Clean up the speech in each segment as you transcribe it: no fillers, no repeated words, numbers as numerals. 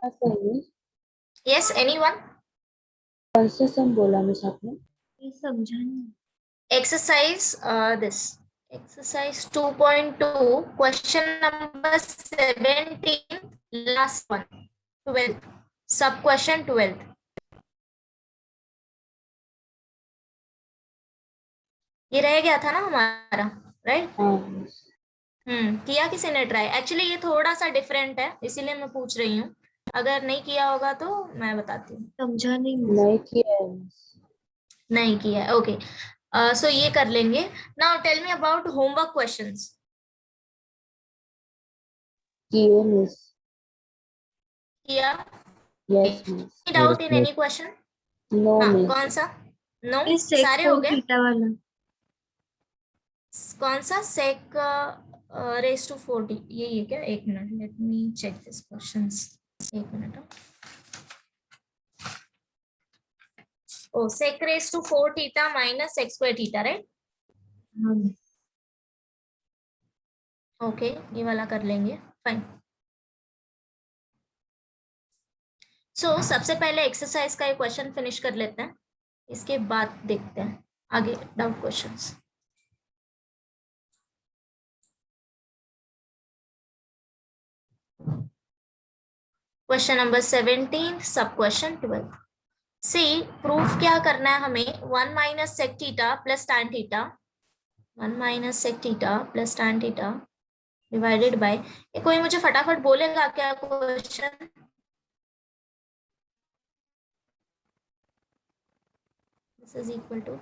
सही। Yes, anyone? कौन सा सम बोला मिस आपने? ये समझा नहीं। Exercise this exercise 2.2 question number 17, last one, 12th, सब क्वेश्चन 12th। ये रह गया था ना हमारा, राइट? हाँ। किया किसी ने ट्राई? एक्चुअली ये थोड़ा सा डिफरेंट है, इसीलिए मैं पूछ रही हूँ। अगर नहीं किया होगा तो मैं बताती हूँ। समझा नहीं। नहीं किया है। नहीं किया है, ओके। सो ये कर लेंगे। Now tell me about homework questions. किए मिस। किया? Yes miss. Doubt in any question? No हाँ, मिस। कौन सा? नो, ये सेक सारे हो कोण गए? थीटा वाला। कौन सा? सेक रेस टू 40, यही है क्या? एक minute, let me check this questions. एक minute. Oh, sec raise to 4 theta minus sec square theta, right? हाँ। ओके, ये वाला कर लेंगे, फाइन। सो सबसे पहले एक्सरसाइज का ये क्वेश्चन फिनिश कर लेते हैं, इसके बाद देखते हैं आगे डाउट क्वेश्चंस। क्वेश्चन नंबर 17, सब क्वेश्चन 12। सी, प्रूफ क्या करना है हमें? 1 minus sec theta plus tan theta, 1 minus sec theta plus tan theta divided by, ये कोई मुझे फटाफट बोलेगा क्या question? This is equal to,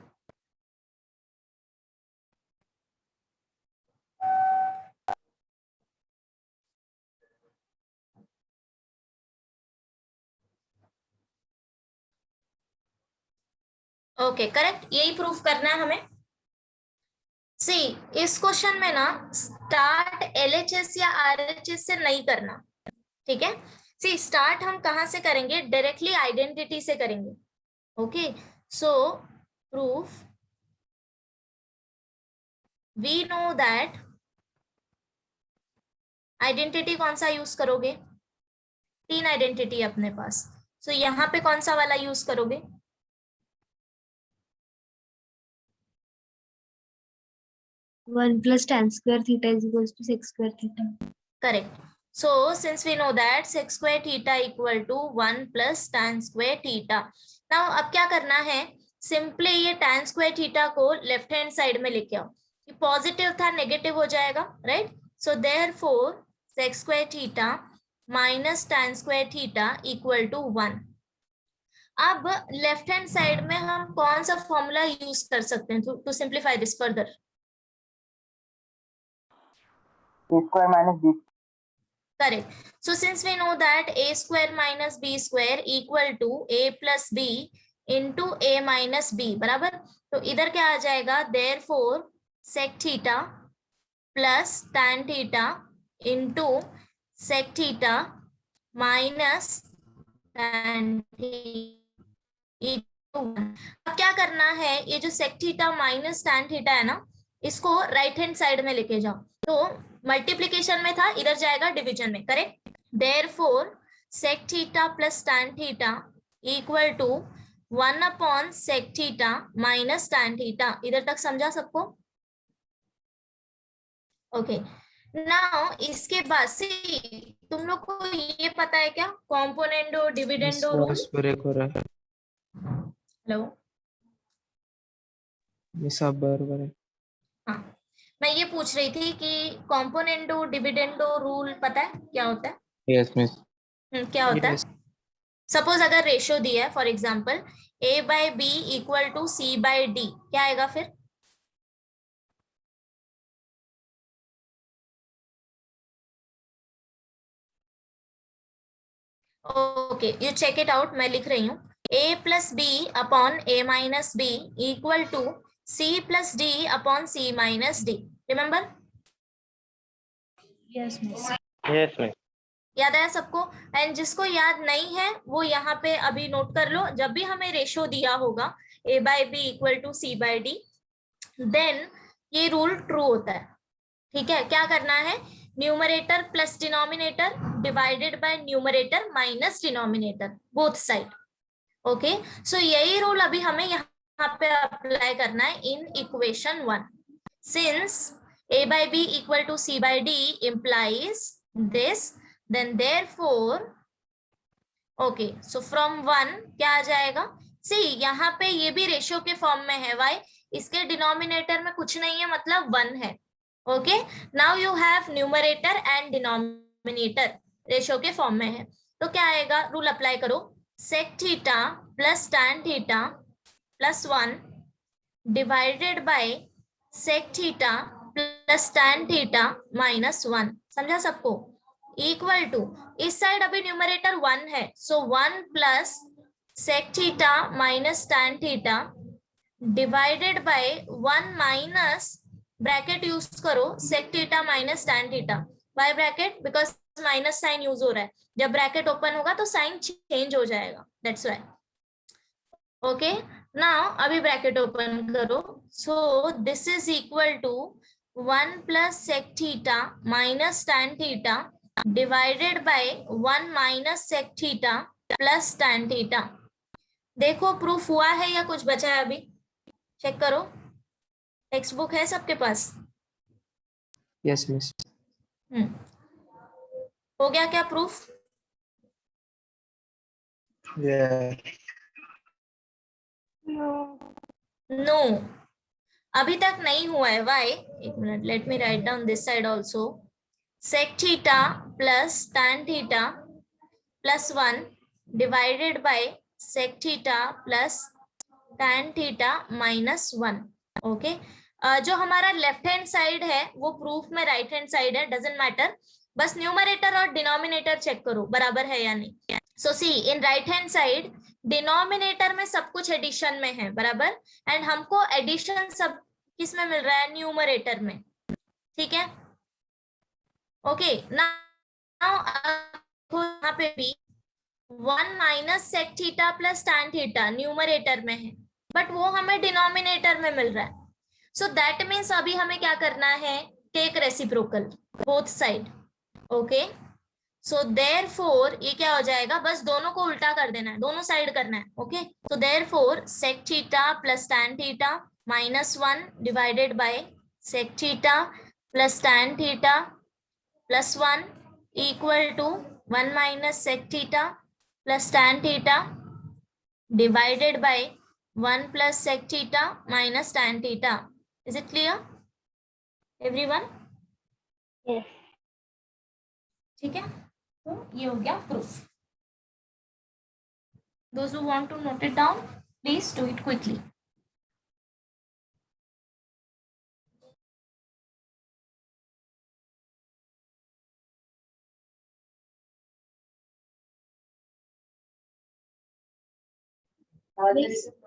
okay correct, यही प्रूफ करना है हमें। सी, इस क्वेश्चन में ना स्टार्ट एलएचएस या आरएचएस से नहीं करना, ठीक है? सी, स्टार्ट हम कहां से करेंगे? डायरेक्टली आइडेंटिटी से करेंगे। Okay, so proof we know that, identity कौन सा यूज करोगे? 3 आइडेंटिटी अपने पास, सो यहाँ पे कौन सा वाला यूज करोगे? 1 plus tan square theta is equals to sec square theta. Correct. So since we know that sec square theta equal to 1 plus tan square theta. Now अब क्या करना है? सिंपली ये tan square theta को left hand side में लेके आओ। ये पॉजिटिव था, नेगेटिव हो जाएगा, right? So therefore sec square theta minus tan square theta equal to 1. अब लेफ्ट हैंड साइड में हम कौन सा फॉर्मूला यूज कर सकते हैं to simplify this further? a square minus b. Correct. So since we know that a square minus b square equal to a plus b into a minus b, बराबर? तो इधर क्या आ जाएगा? Therefore sec theta plus tan theta into sec theta minus tan theta. अब क्या करना है? ये जो sec theta minus tan theta है ना, इसको राइट हैंड साइड में लेके जाओ। तो मल्टीप्लीकेशन में था, इधर जाएगा डिवीजन में, correct? Therefore sec theta plus tan theta equal to 1 upon sec theta minus tan theta. इधर तक समझा सबको? ओके, नाउ इसके बाद से तुम लोग को ये पता है क्या? Componendo dividendo rule. ब्रेक हो रहा है हेलो, मिसा बराबर है। हाँ, मैं ये पूछ रही थी कि कॉम्पोनेंडो डिविडेंडो रूल पता है क्या होता है? Yes miss. क्या होता है? सपोज अगर रेशियो दिया है, for example a by B equal to C by d, क्या आएगा फिर? Okay, you check it out, मैं लिख रही हूँ a plus b upon a minus b equal to c plus d upon c minus d. Remember? Yes, miss. Yes, miss. याद आया सबको? एंड जिसको याद नहीं है वो यहाँ पे अभी नोट कर लो, जब भी हमें रेशियो दिया होगा a by B equal to C by D, then ये रूल ट्रू होता है। ठीक है, क्या करना है? Numerator plus denominator divided by numerator minus denominator both side. Okay, so यही रूल अभी हमें यहाँ पे अप्लाई करना है in equation 1। Since a by b equal to c by d implies this, then therefore okay, so from 1 क्या आ जाएगा, सी यहाँ पे ये भी रेशियो के फॉर्म में है, वाई इसके डिनोमिनेटर में कुछ नहीं है मतलब 1 है। Okay, now you have numerator and denominator ratio के फॉर्म में है, तो क्या आएगा, रूल अप्लाई करो, sec theta plus tan theta plus 1 divided by sec theta plus tan theta minus 1। समझा सबको, इक्वल टू इस साइड अभी न्यूमरेटर 1 है, so 1 plus sec theta minus tan theta divided by 1 minus bracket use करो sec theta minus tan theta. By bracket because minus sign use हो रहा है, जब ब्रैकेट ओपन होगा तो साइन चेंज हो जाएगा, दैट्स व्हाई। ओके, नाउ अभी ब्रैकेट ओपन करो, so this is equal to 1 plus sec theta minus tan theta divided by 1 minus sec theta plus tan theta. देखो प्रूफ हुआ है या कुछ बचा है, अभी चेक करो, टेक्स्ट बुक है सबके पास? Yes miss. हो गया क्या प्रूफ? नो, अभी तक नहीं हुआ है, वाई? एक minute, let me write down this side also, sec theta plus tan theta plus 1 divided by sec theta plus tan theta minus 1। Okay, जो हमारा लेफ्ट हैंड साइड है वो प्रूफ में राइट हैंड साइड है, doesn't matter, बस numerator और denominator check करो बराबर है या नहीं। So see in right hand side denominator में सब कुछ एडिशन में है बराबर, एंड हमको एडिशन सब किस में मिल रहा है, न्यूमरेटर में, ठीक है। ओके, नाउ यहाँ पे भी 1 minus sec theta plus tan theta numerator में है, बट वो हमें डिनोमिनेटर में मिल रहा है, सो दैट मीन्स अभी हमें क्या करना है, take reciprocal both side. Okay, so therefore ये क्या हो जाएगा, बस दोनों को उल्टा कर देना है, दोनों साइड करना है। Okay, so therefore sec theta plus tan theta minus 1 divided by sec theta plus tan theta plus 1 equal to 1 minus sec theta plus tan theta divided by 1 plus sec theta minus tan theta. Is it clear, everyone? Yes. ठीक है, तो ये हो गया proof. Those who want to note it down, please do it quickly.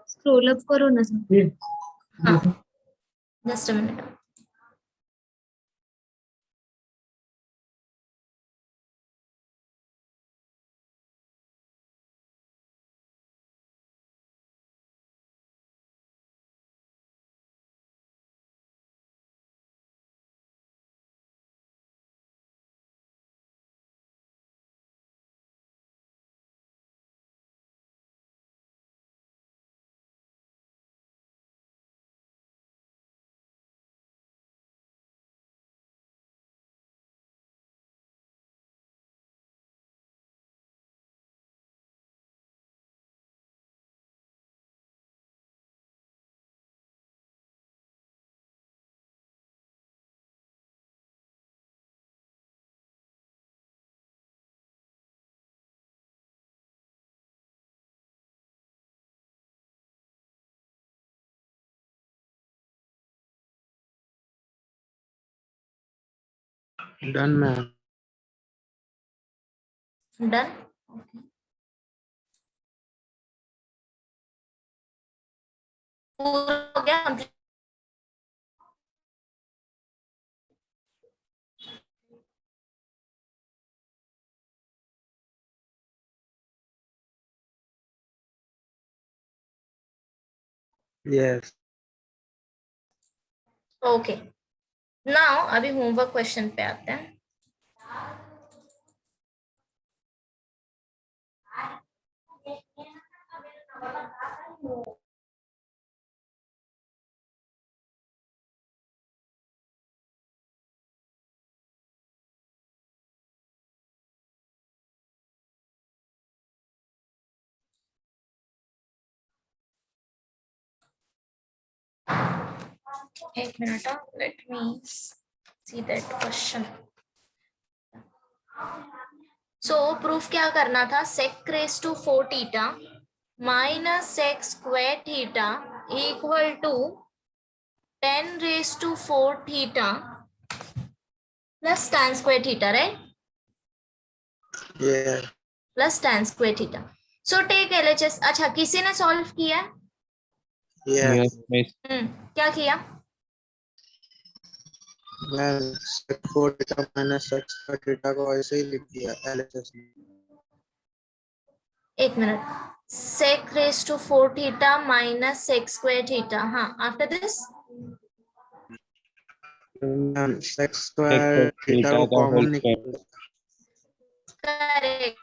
Scroll up करो ना सब। हाँ, just a minute. Done ma'am. Done. Okay. पूरा हो गया complete. यस। Okay. Now अभी होमवर्क क्वेश्चन पे आते हैं। एक minute, let me see that question. So proof क्या करना था, sec raise to 4 theta minus sec square theta equal to 10 raise to 4 theta plus tan square theta, right? Yeah. Plus tan square theta. So take LHS. अच्छा, किसी ने solve किया? Yeah. Yes, miss. क्या किया? मैं sec 4 theta minus sec square theta को ऐसे ही लिख दिया LHS में. एक minute. sec raise to 4 theta minus sec square theta. हाँ, after this ma'am sec Sec square of theta theta को का कॉमन whole square. निकाल. करेक्ट.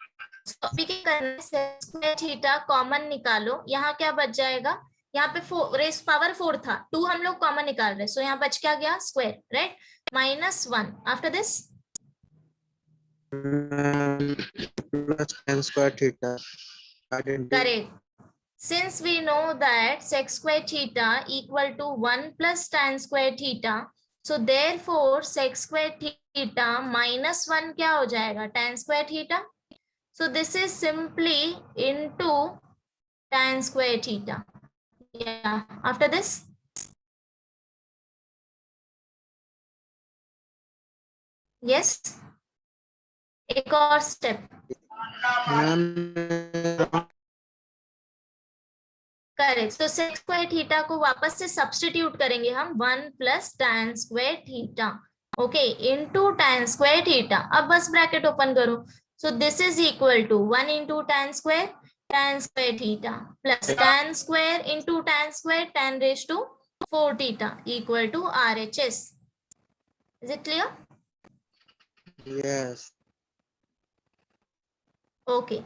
अभी क्या करना है, sec स्क्वायर थीटा कॉमन निकालो. यहाँ क्या बच जाएगा? यहाँ पे रेस पावर 4 था, 2 हम लोग कॉमन निकाल रहे, सो यहाँ बच क्या गया? Square, right? Minus 1. After this plus tan square theta. Correct. Since we know that sec square theta equal to 1 plus tan square theta, so therefore sec square theta minus 1 क्या हो जाएगा? Tan square theta. So this is simply into tan square theta. Yeah. After this, yes. एक और step. Correct. तो sec square theta को वापस से substitute करेंगे हम 1 plus tan square theta, okay, into tan square theta. अब बस ब्रैकेट ओपन करो. So this is equal to 1 into tan square theta plus tan square into tan square tan raise to 4 theta equal to RHS. Is it clear? Yes. Okay.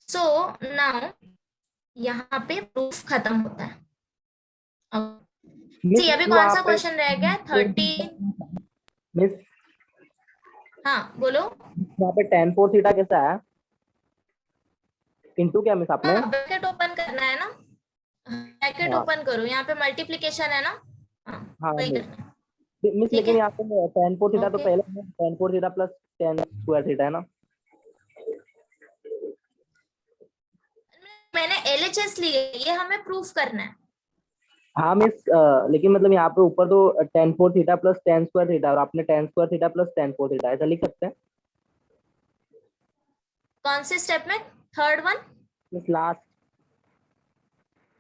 So now यहाँ पे proof खत्म होता है. सी, अभी कौन सा question रह गया? 30. मिस हाँ बोलो. यहाँ पे tan 4 थीटा कैसा है? इंटू क्या मिस आपने? हाँ, ब्रैकेट ओपन करना है ना. ब्रैकेट हाँ. ओपन करो. यहाँ पे मल्टीप्लिकेशन है ना. हाँ वही मिस. करना है. मिस ठीक लेकिन है. यहाँ पे tan 4 थीटा तो Okay. पहले tan 4 theta plus tan square theta है ना? मैंने LHS ली है, ये हमें प्रूफ करना है. हाँ मिस, लेकिन मतलब यहाँ पे ऊपर तो tan 4 theta plus tan square theta और आपने tan square theta plus tan 4 theta ऐसा लिख सकते हैं? कौन से स्टेप में? Third one, miss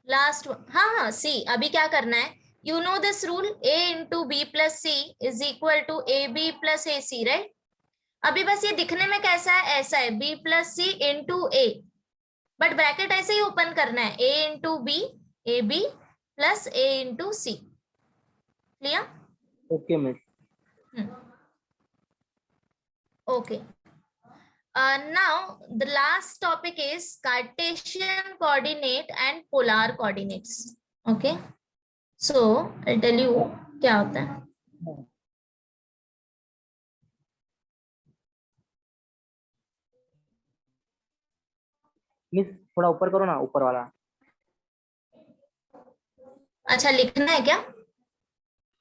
last one. हाँ हाँ, सी अभी क्या करना है, you know this rule, A into b plus c is equal to AB plus AC, right? अभी बस ये दिखने में कैसा है? ऐसा है, B plus c into A, but bracket ऐसे ही ओपन करना है, A into b, AB plus A into c. Clear? Okay miss. Okay. Now the last topic is Cartesian coordinate and polar coordinates. Okay. So I'll tell you क्या होता है. Miss थोड़ा ऊपर करो ना, ऊपर वाला. अच्छा, लिखना है क्या?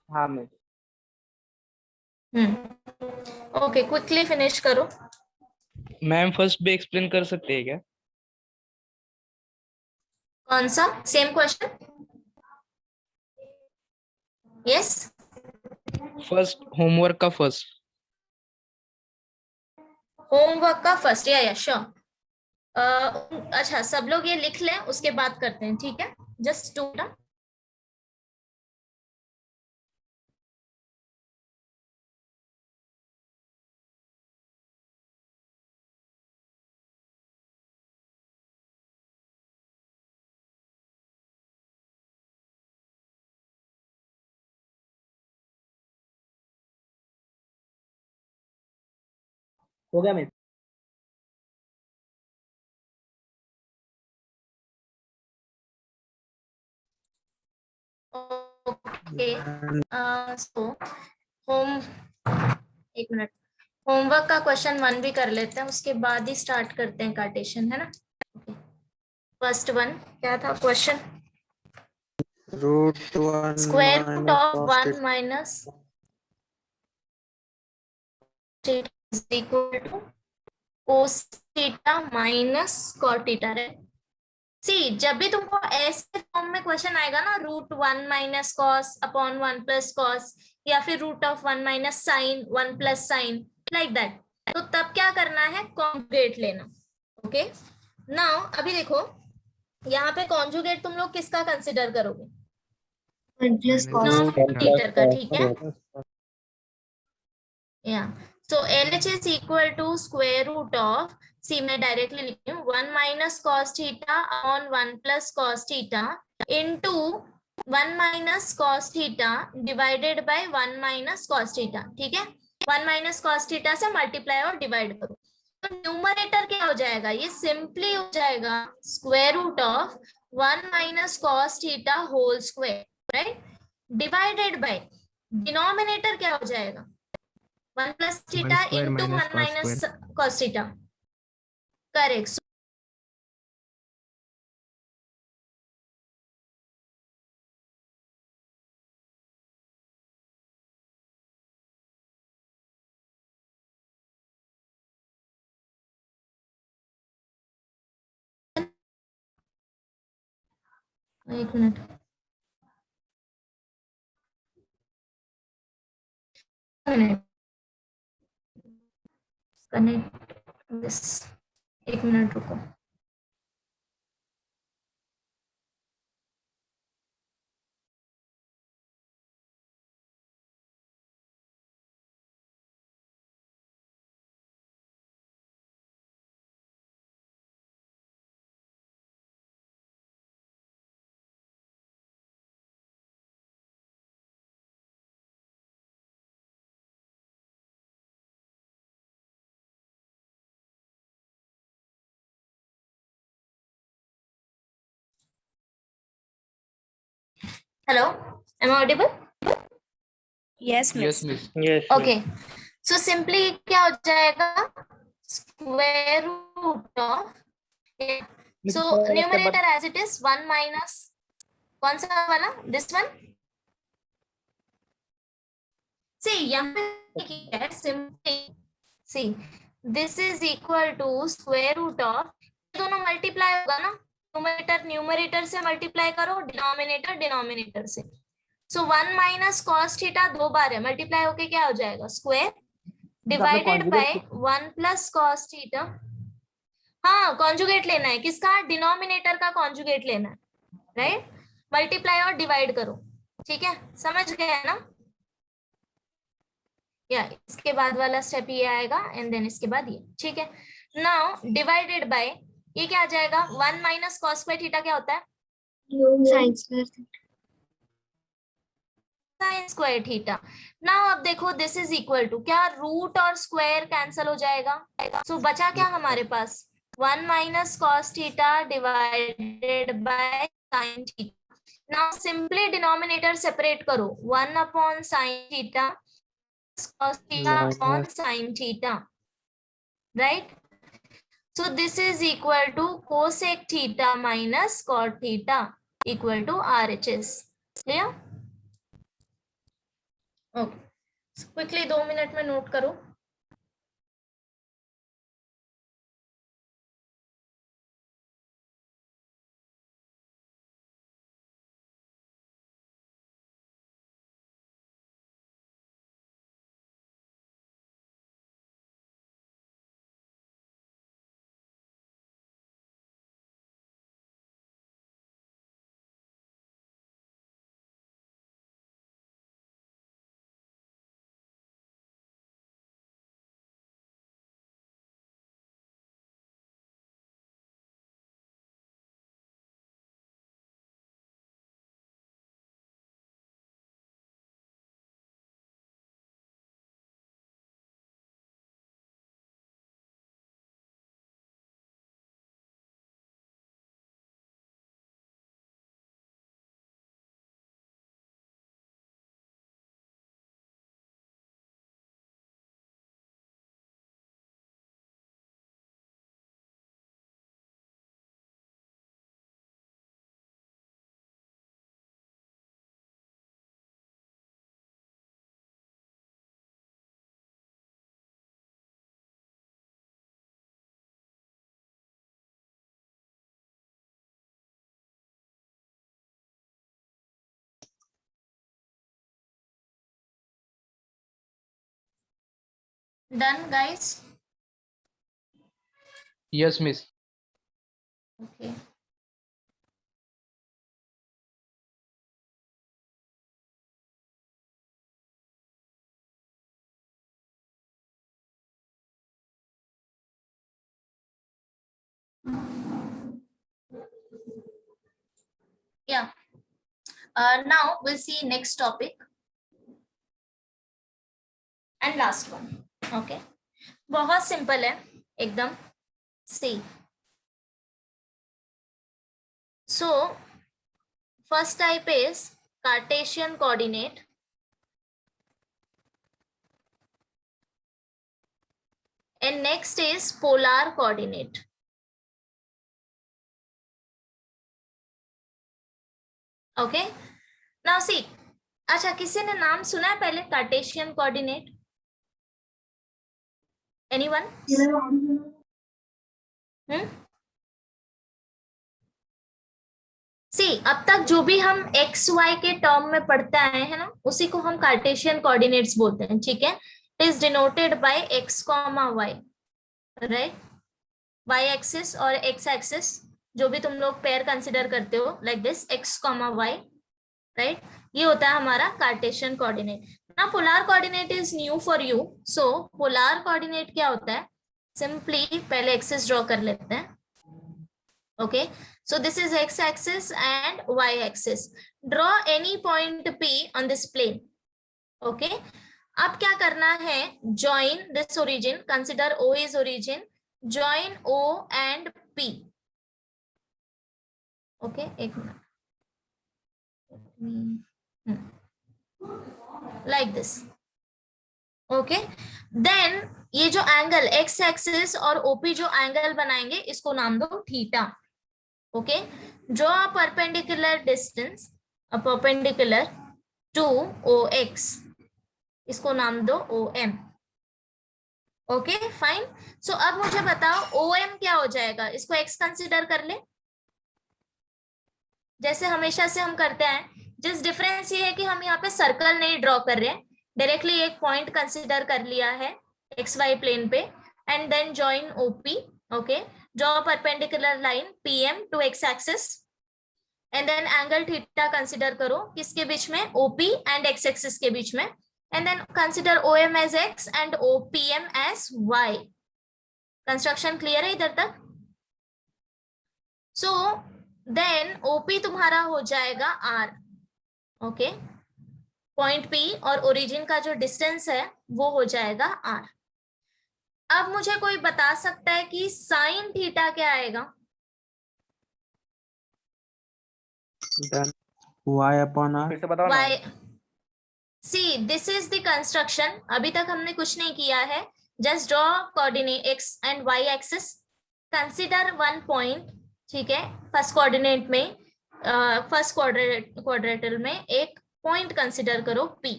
हाँ मिस. ओके, क्विकली फिनिश करो. मैम फर्स्ट भी एक्सप्लेन कर सकते हैं क्या? कौन सा? Same question? Yes. First homework का फर्स्ट. होमवर्क का फर्स्ट, या श्योर. अच्छा, सब लोग ये लिख लें, उसके बाद करते हैं, ठीक है? जस्ट टू हो गया मिस. ओके सो होम एक मिनट, होमवर्क का क्वेश्चन 1 भी कर लेते हैं, उसके बाद ही स्टार्ट करते हैं कार्टेशियन, है ना। फर्स्ट वन क्या था question? Root one square root minus of cos 1 minus theta is equal to cos theta minus cot theta, right. See जब भी तुमको ऐसे फॉर्म में क्वेश्चन आएगा ना, root 1 minus cos upon 1 plus cos, या फिर root of 1 minus sine 1 plus sine, like that, तो तब क्या करना है, कॉन्जुगेट लेना। ओके नाउ अभी देखो यहाँ पे कॉन्जुगेट तुम लोग किसका कंसिडर करोगे? 1 प्लस कॉस डिनोमिनेटर का, ठीक है। या so LH is equal to square root of, see मैं डायरेक्टली लिखती हूँ, 1 minus cos theta upon 1 plus cos theta into 1 minus cos theta divided by 1 minus cos theta, ठीक है। 1 माइनस कॉस थीटा से मल्टीप्लाई और डिवाइड करो, तो numerator क्या हो जाएगा, ये सिंपली हो जाएगा square root of 1 minus cos theta whole square, right, divided by denominator क्या हो जाएगा, 1 plus theta into 1 minus cos theta, correct. एक मिनट, कनेक्ट दिस, एक मिनट रुको। Hello, am I audible? Yes, Yes, miss. miss. Yes okay so simply क्या हो जाएगा, square root of, so numerator as it is 1 minus, कौन सा वाला, this one, सी यहाँ पे क्या है, simply see this is equal to square root of, दोनों मल्टीप्लाई होगा ना, न्यूमरेटर न्यूमरेटर से मल्टीप्लाई करो, डिनोमिनेटर डिनोमिनेटर से, सो 1 माइनस कॉस थीटा 2 बार है, मल्टीप्लाई होके क्या हो जाएगा, square divided by 1 plus cos theta. हाँ कॉन्जुगेट लेना है, किसका, डिनोमिनेटर का कॉन्जुगेट लेना है, राइट, मल्टीप्लाई और डिवाइड करो, ठीक है, समझ गए ना। या इसके बाद वाला स्टेप ये आएगा एंड देन इसके बाद ये, ठीक है। नाउ डिवाइडेड बाय ये क्या आ जाएगा, 1 माइनस कॉस स्क्वायर थीटा क्या होता है, sine square theta. Sine square theta. Now अब देखो दिस इज इक्वल टू, क्या रूट और स्क्वायर कैंसिल हो जाएगा, सो बचा क्या हमारे पास, 1 minus cos theta divided by sine theta. Now simply denominator separate करो, 1 upon sine theta cos theta upon sin theta, right? So this is equal to cosec theta minus cot theta equal to RHS. Clear? Okay. So quickly 2 minute में note करो। Done, guys? Yes, miss. Okay. Yeah. Now we'll see next topic and last one. Okay. बहुत simple है एकदम. See. So first type is Cartesian coordinate. And next is polar coordinate. Okay. Now see. अच्छा, किसी ने नाम सुना है पहले कार्टेशियन कोऑर्डिनेट? एनीवन? सी, अब तक जो भी हम एक्स वाई के टर्म में पढ़ते आए हैं ना, उसी को हम कार्टेशियन कोऑर्डिनेट्स बोलते हैं. ठीक है. It is denoted by x comma y, right? Y axis और एक्स एक्सिस, जो भी तुम लोग पेयर कंसिडर करते हो, like this x comma y, right? ये होता है हमारा कार्टेशियन कोऑर्डिनेट. ना polar coordinate is new for you. So polar coordinate क्या होता है? सिंपली पहले एक्सिस ड्रॉ कर लेते हैं. Okay, so this is x axis and y axis. Draw any point P on this plane. Okay, अब क्या करना है? Join this origin. Consider O is origin. Join O and P. Okay, एक minute. Like this. Okay, then ये जो angle x axis और OP जो angle बनाएंगे, इसको नाम दो theta. Okay, draw a perpendicular distance, a perpendicular to OX. इसको नाम दो OM. Okay, fine. So अब मुझे बताओ OM क्या हो जाएगा? इसको X कंसिडर कर ले, जैसे हमेशा से हम करते हैं. जिस डिफरेंस ये है कि हम यहाँ पे सर्कल नहीं ड्रॉ कर रहे हैं, डायरेक्टली एक पॉइंट कंसिडर कर लिया है XY प्लेन पे, and then join OP. Okay, draw a perpendicular line PM to x axis and then angle theta consider करो किसके बीच में? OP and x axis के बीच में, and then consider OM as x and OPM as y. Construction clear है इधर तक? So then OP तुम्हारा हो जाएगा R. ओके, पॉइंट P और ओरिजिन का जो डिस्टेंस है वो हो जाएगा R. अब मुझे कोई बता सकता है कि साइन थीटा क्या आएगा? y upon r. फिर से बताओ ना. y. See, this is the construction. अभी तक हमने कुछ नहीं किया है. Just draw coordinate x and y axis. Consider one point. ठीक है, फर्स्ट कोऑर्डिनेट में, फर्स्ट क्वाड्रेटल में एक पॉइंट कंसिडर करो P.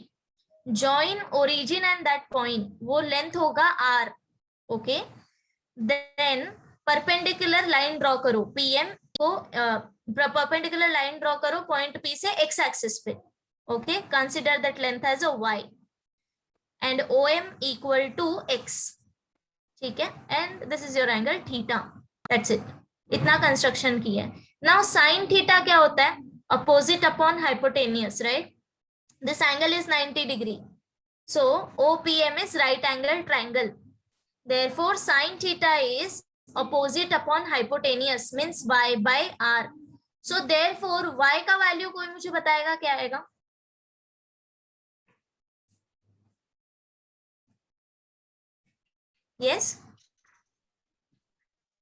Join origin and that point. वो लेंथ होगा R. Okay, then perpendicular line draw करो PM को, परपेंडिकुलर लाइन ड्रॉ करो पॉइंट P से x एक्सिस पे. Okay, consider that length as a y and OM equal to x. ठीक है, and this is your angle theta. That's it. इतना construction किया है. नाउ साइन थीटा क्या होता है? Opposite upon hypotenuse, right? This angle is 90 degree. So OPM is right angle triangle. Therefore, sin theta is opposite upon hypotenuse, means y by r. So therefore, y का value कोई मुझे बताएगा क्या आएगा? Yes?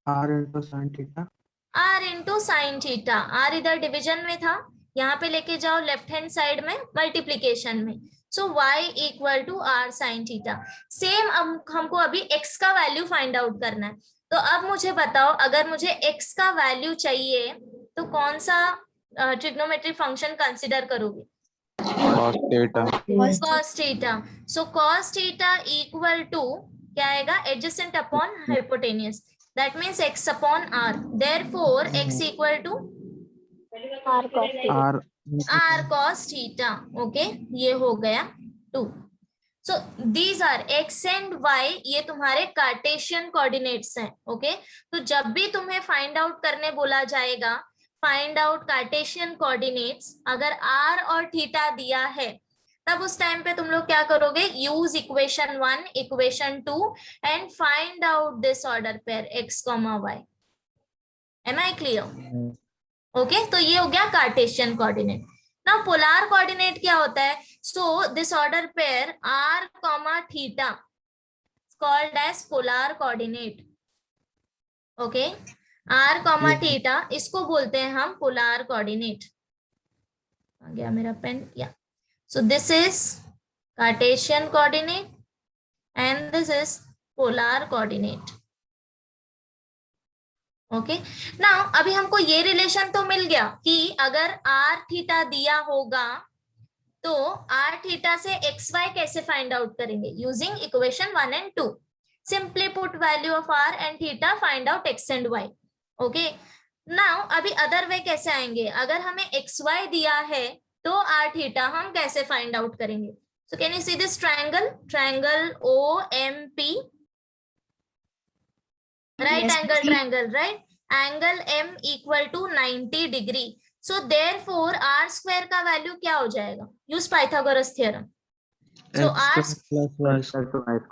r into sin theta. r into sin theta. r इधर division में था, यहाँ पे लेके जाओ लेफ्ट हैंड साइड में मल्टीप्लीकेशन में. So y equal to r sin theta. Same हमको अभी x का वैल्यू फाइंड आउट करना है. तो अब मुझे बताओ, अगर मुझे x का वैल्यू चाहिए तो कौन सा ट्रिग्नोमेट्री फंक्शन कंसिडर करोगे? cos theta. Cos theta. So cos theta equal to क्या आएगा? Adjacent upon hypotenuse. That means x upon r. Therefore x equal to R cos theta. r r cos theta. Okay, ये हो गया 2. So these are x and y, ये तुम्हारे Cartesian coordinates हैं. Okay, तो जब भी तुम्हें फाइंड आउट करने बोला जाएगा, फाइंड आउट कार्टेशियन कोऑर्डिनेट्स, अगर r और थीटा दिया है, तब उस टाइम पे तुम लोग क्या करोगे, use equation 1, equation 2 and find out this order pair x, y. Am I clear? Okay, तो ये हो गया Cartesian coordinate. Now polar coordinate क्या होता है? So this order pair r, theta called as polar coordinate. Okay, r, theta, इसको बोलते हैं हम पोलर कोऑर्डिनेट. आ गया मेरा पेन. या सो this is Cartesian coordinate and this is polar coordinate. Okay, now अभी हमको ये रिलेशन तो मिल गया कि अगर r थीटा दिया होगा तो r थीटा से xy कैसे फाइंड आउट करेंगे, using equation 1 and 2. Simply put value of r and theta, find out x and y. Okay, now अभी अदर वे कैसे आएंगे, अगर हमें xy दिया है तो r थीटा हम कैसे फाइंड आउट करेंगे? So can you see this triangle OMP, right? Yes, Angle please. triangle, right? Angle M equal to 90 degree. So therefore r square का वैल्यू क्या हो जाएगा? Use Pythagoras theorem. So r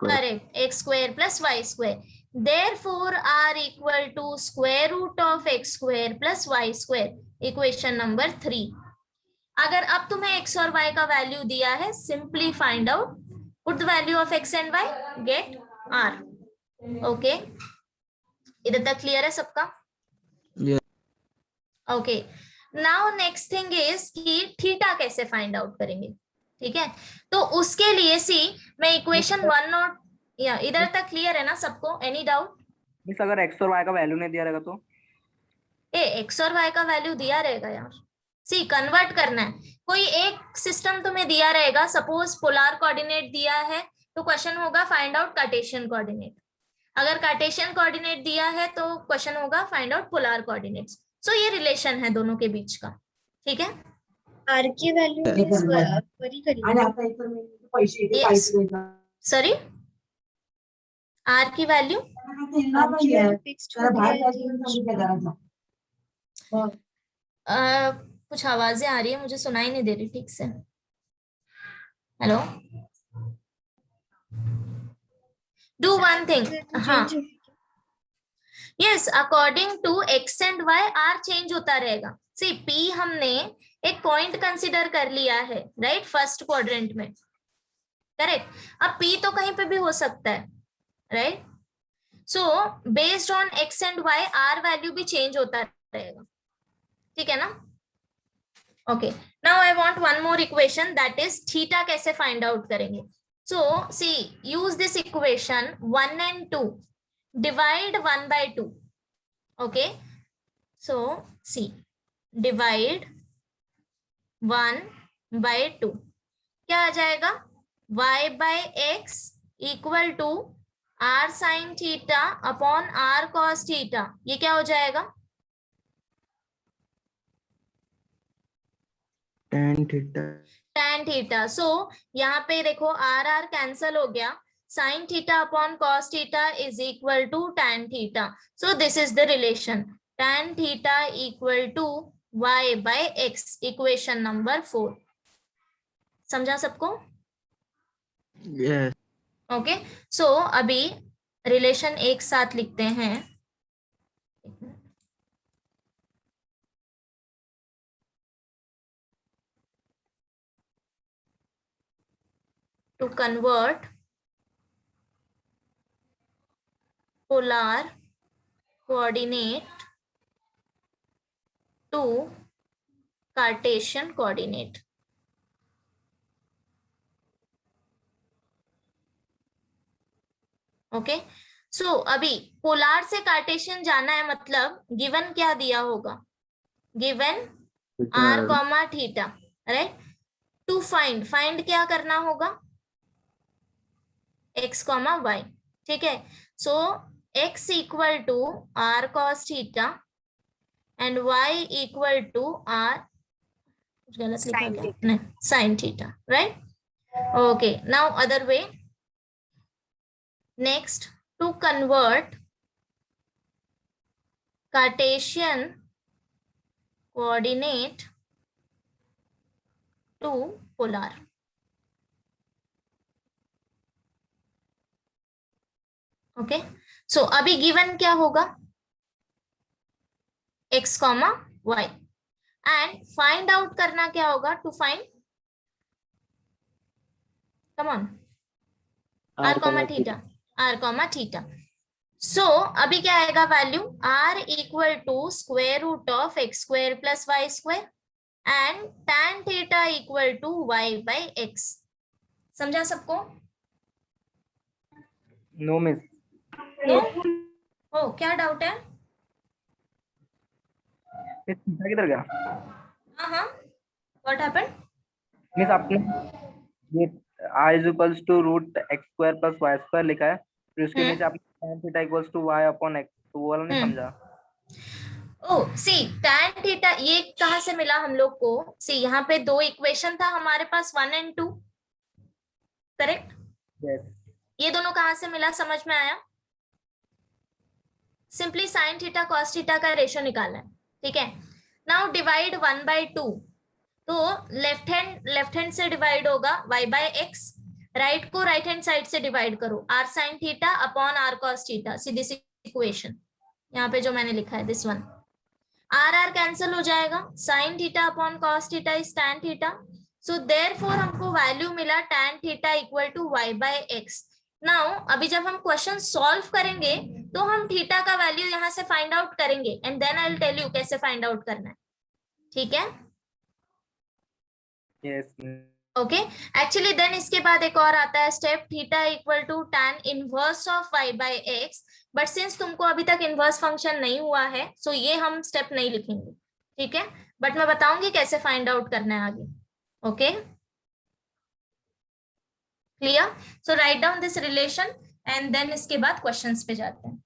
correct, x square plus y square. Therefore r equal to square root of x square plus y square. Equation number 3. अगर अब तुम्हें x और y का value दिया है, simply find out, put the value of x and y, get r. Okay. इधर तक clear है सबका? Okay, now next thing is कि थीटा कैसे फाइंड आउट करेंगे. ठीक है, तो उसके लिए सी मैं इक्वेशन 1 और या इधर तक क्लियर है ना सबको? Any doubt? मिस अगर x और y का वैल्यू नहीं दिया रहेगा तो? x और y का वैल्यू दिया रहेगा यार. सी कन्वर्ट करना है. कोई एक सिस्टम तुम्हें दिया रहेगा, सपोज पोलर कोऑर्डिनेट दिया है तो क्वेश्चन होगा फाइंड आउट कार्टेशियन कोऑर्डिनेट. अगर कार्टेशियन कोऑर्डिनेट दिया है तो क्वेश्चन होगा फाइंड आउट पोलर कोऑर्डिनेट्स. सो ये रिलेशन है दोनों के बीच का. ठीक है, r की वैल्यू वरी करिए. सॉरी, r की वैल्यू कुछ आवाजें आ रही है, मुझे सुनाई नहीं दे रही ठीक से. Hello, do one thing. हाँ, yes, according to X and Y are change होता रहेगा. सी पी हमने एक पॉइंट कंसिडर कर लिया है, राइट, फर्स्ट क्वाड्रेंट में, करेक्ट. अब पी तो कहीं पे भी हो सकता है, right. So based on x and Y r value भी चेंज होता रहेगा. ठीक है ना? Okay, now I want one more equation, that is theta कैसे फाइंड आउट करेंगे. So see, use this equation 1 and 2, divide 1 by 2. Okay, so see, divide 1 by 2, क्या आ जाएगा? y by x equal to r sin theta upon r cos theta. ये क्या हो जाएगा? tan theta. सो यहाँ पे देखो आर आर कैंसल हो गया, sine theta upon cos theta is equal to tan theta. So this is the relation, tan theta equal to y by x. Equation number 4. समझा सबको? Yes. ओके, सो अभी relation एक साथ लिखते हैं. To convert polar coordinate to Cartesian coordinate. Okay, so अभी polar से Cartesian जाना है, मतलब गिवन क्या दिया होगा? Given r comma theta, right. To find क्या करना होगा? x comma y. ठीक है, सो x equal to r cos theta and y equal to r, गलत लिखा गया, नहीं, sin theta, right. Okay, now other way. Next, to convert Cartesian coordinate to polar. Okay, so अभी गिवन क्या होगा, x, y, and find out करना क्या होगा, to find, come on, r, theta, r, theta. So अभी क्या आएगा value, r equal to square root of x square plus y square and tan theta equal to y by x. समझा सबको? No miss. No? ओ, क्या doubt है? Miss theta किधर गया? हाँ, व्हाट हैपेंड? मिस आपने ये r is equals to root x square plus y square लिखा है, फिर उसके नीचे आपने tan theta equals to y upon x, तो वो वाला नहीं समझा. ओ सी, tan थीटा ये कहाँ से मिला हम लोग को? सी, यहाँ पे दो इक्वेशन था हमारे पास, 1 and 2, करेक्ट? यस. ये दोनों कहाँ से मिला, समझ में आया? Simply sine theta cos theta का रेशियो निकालना है, ठीक है. नाउ डिवाइड 1/2, तो लेफ्ट हैंड से डिवाइड होगा y बाय x, राइट को राइट हैंड साइड से डिवाइड करो, r sine theta upon r cos theta. See this equation यहाँ पे जो मैंने लिखा है, दिस वन, r कैंसिल हो जाएगा, sine theta upon cos theta is tan theta. So therefore हमको वैल्यू मिला tan theta equal to y by x. Now अभी जब हम क्वेश्चन सॉल्व करेंगे तो हम थीटा का वैल्यू यहाँ से फाइंड आउट करेंगे and then I will tell you कैसे फाइंड आउट करना है, ठीक है? यस. ओके, एक्चुअली देन इसके बाद एक और आता है step, theta equal to tan inverse of y by x. But since तुमको अभी तक इनवर्स फंक्शन नहीं हुआ है, सो ये हम स्टेप नहीं लिखेंगे, ठीक है? बट मैं बताऊंगी कैसे फाइंड आउट करना है आगे. Okay, clear? So write down this relation and then इसके बाद क्वेश्चंस पे जाते हैं.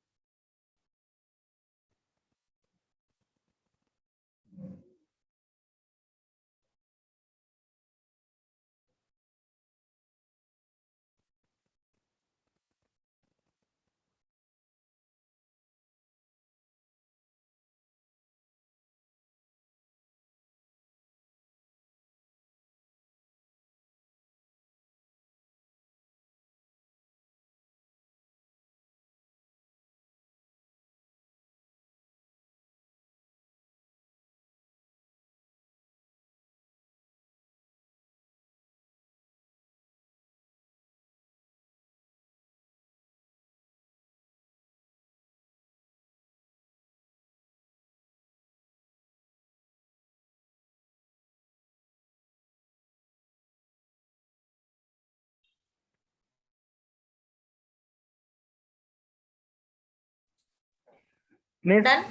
Miss done?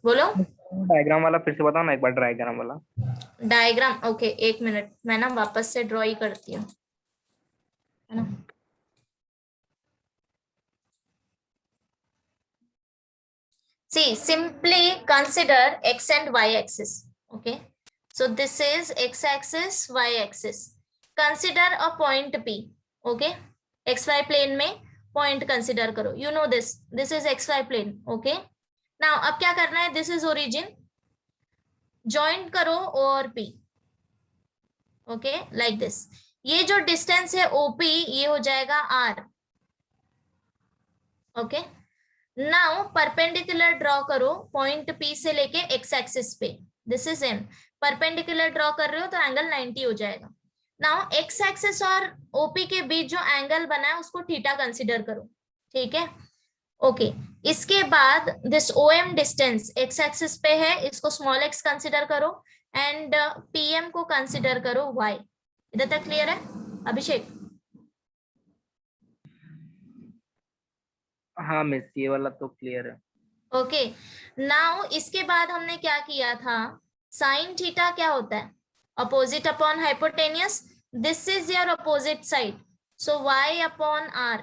बोलो. डायग्राम वाला फिर से बताओ ना एक बार, डायग्राम वाला. डायग्राम, ओके, एक मिनट, मैं ना वापस से ड्रॉ ही करती हूँ, है ना? See, simply consider x and y axis. Okay, so this is x axis, y axis. Consider a point P. Okay, xy plane में point consider करो. You know this. This is xy plane. Okay. Now अब क्या करना है? This is origin. Joint करो और P. Okay, like this. ये जो distance है OP, ये हो जाएगा R. Okay. Now perpendicular draw करो पॉइंट P से लेके x एक्सिस पे, this is M. Perpendicular draw कर रहे हो तो एंगल 90 हो जाएगा. नाउ x एक्सिस और OP के बीच जो एंगल बना है उसको थीटा कंसीडर करो, ठीक है? ओके, इसके बाद this OM distance x axis पे है, इसको स्मॉल x कंसीडर करो एंड PM को कंसीडर करो y. इधर तक क्लियर है अभिषेक? हाँ मिस, ये वाला तो क्लियर है. ओके, नाउ इसके बाद हमने क्या किया था, साइन थीटा क्या होता है, opposite upon hypotenuse. This is your opposite side, so y upon r,